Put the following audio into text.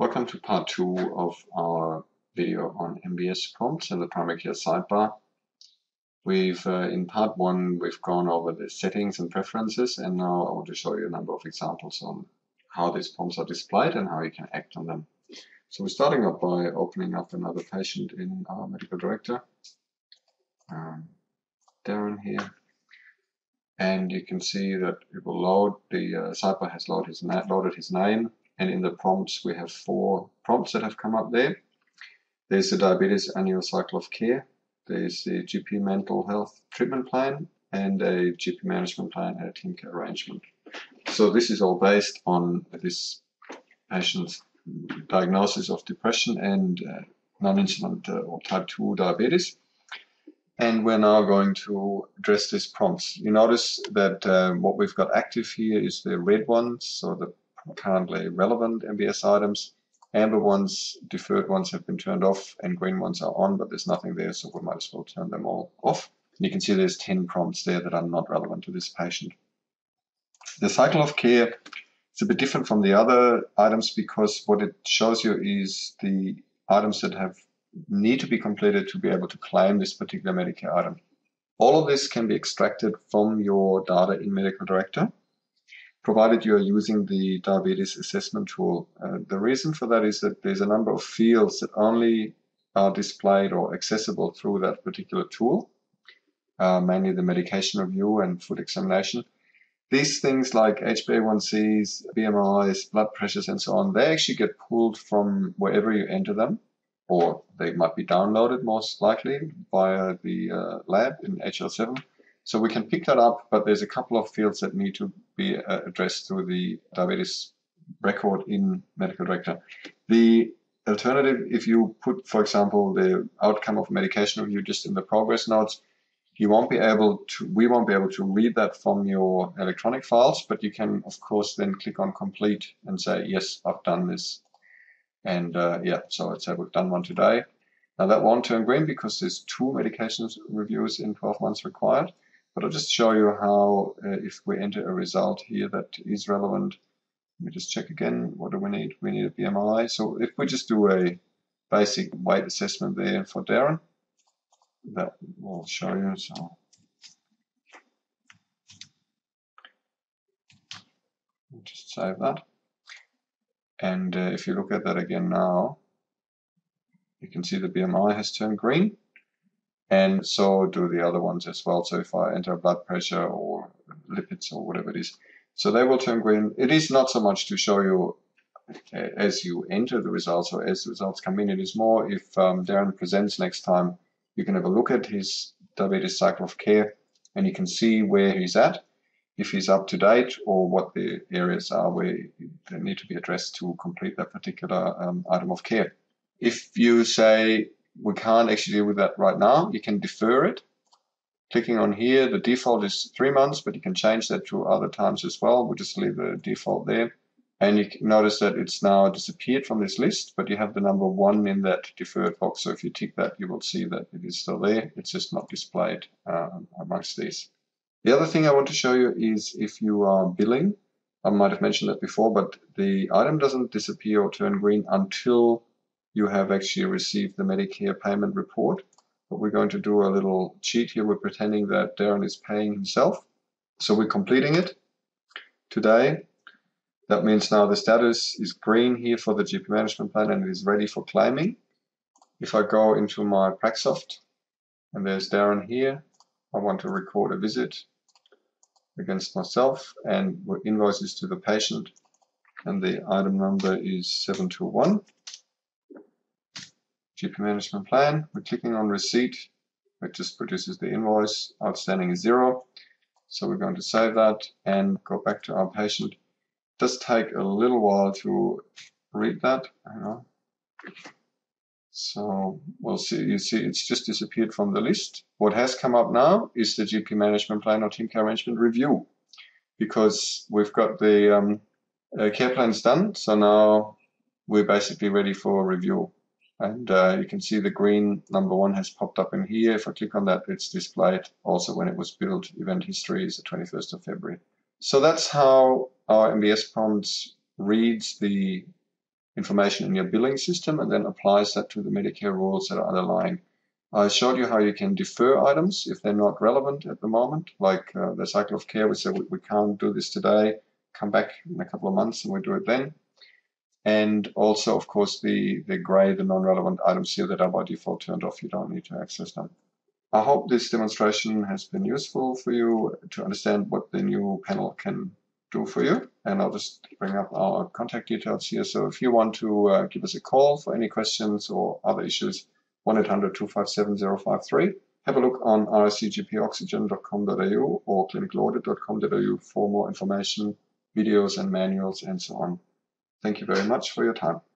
Welcome to part 2 of our video on MBS prompts and the PrimaryCare Sidebar. In part 1, we've gone over the settings and preferences, and now I want to show you a number of examples on how these prompts are displayed and how you can act on them. So we're starting up by opening up another patient in our medical director, Darren here. And you can see that it will load, the sidebar has loaded his name, and in the prompts we have 4 prompts that have come up there. There's the diabetes annual cycle of care, there's the GP mental health treatment plan, and a GP management plan and a team care arrangement. So this is all based on this patient's diagnosis of depression and non-insulin or type 2 diabetes. And we're now going to address these prompts. You notice that what we've got active here is the red ones, so the currently relevant MBS items. Amber ones, deferred ones have been turned off, and green ones are on, but there's nothing there, so we might as well turn them all off. And you can see there's 10 prompts there that are not relevant to this patient. The cycle of care is a bit different from the other items because what it shows you is the items that need to be completed to be able to claim this particular Medicare item. All of this can be extracted from your data in Medical Director, provided you are using the diabetes assessment tool. The reason for that is that there's a number of fields that only are displayed or accessible through that particular tool, mainly the medication review and food examination. These things like HbA1cs, BMIs, blood pressures, and so on, they actually get pulled from wherever you enter them, or they might be downloaded most likely via the lab in HL7. So we can pick that up, but there's a couple of fields that need to be addressed through the diabetes record in Medical Director. The alternative, if you put, for example, the outcome of medication review just in the progress notes, we won't be able to read that from your electronic files, but you can, of course, then click on complete and say, yes, I've done this. And so let's say we've done one today. Now that won't turn green because there's 2 medications reviews in 12 months required. But I'll just show you how, if we enter a result here that is relevant, let me just check again, what do we need? We need a BMI. So if we just do a basic weight assessment there for Darren, that will show you. So we'll just save that. And if you look at that again now, you can see the BMI has turned green. And so do the other ones as well. So if I enter blood pressure or lipids or whatever it is, so they will turn green. It is not so much to show you as you enter the results or as the results come in. It is more if Darren presents next time, you can have a look at his diabetes cycle of care and you can see where he's at, if he's up to date or what the areas are where they need to be addressed to complete that particular item of care. If you say, we can't actually deal with that right now, you can defer it. Clicking on here, the default is 3 months, but you can change that to other times as well. We'll just leave the default there. And you can notice that it's now disappeared from this list, but you have the number 1 in that deferred box. So if you tick that, you will see that it is still there. It's just not displayed amongst these. The other thing I want to show you is if you are billing, I might have mentioned that before, but the item doesn't disappear or turn green until you have actually received the Medicare payment report. But we're going to do a little cheat here. We're pretending that Darren is paying himself. So we're completing it today. That means now the status is green here for the GP management plan and it is ready for claiming. If I go into my Praxoft and there's Darren here, I want to record a visit against myself and invoices to the patient. And the item number is 721. GP management plan, we're clicking on receipt, it just produces the invoice, outstanding is 0. So we're going to save that and go back to our patient. It does take a little while to read that. Hang on. So we'll see, you see it's just disappeared from the list. What has come up now is the GP management plan or team care arrangement review, because we've got the care plans done. So now we're basically ready for review. And you can see the green number 1 has popped up in here. If I click on that, it's displayed also when it was billed. Event history is the 21st of February. So that's how our MBS prompts reads the information in your billing system and then applies that to the Medicare rules that are underlying. I showed you how you can defer items if they're not relevant at the moment, like the cycle of care. We said we can't do this today, come back in a couple of months and we do it then. And also, of course, the gray, the non-relevant items here that are by default turned off, you don't need to access them. I hope this demonstration has been useful for you to understand what the new panel can do for you. And I'll just bring up our contact details here. So if you want to give us a call for any questions or other issues, 1-800-257-053. Have a look on rcgpoxygen.com.au or clinicalaudit.com.au for more information, videos and manuals and so on. Thank you very much for your time.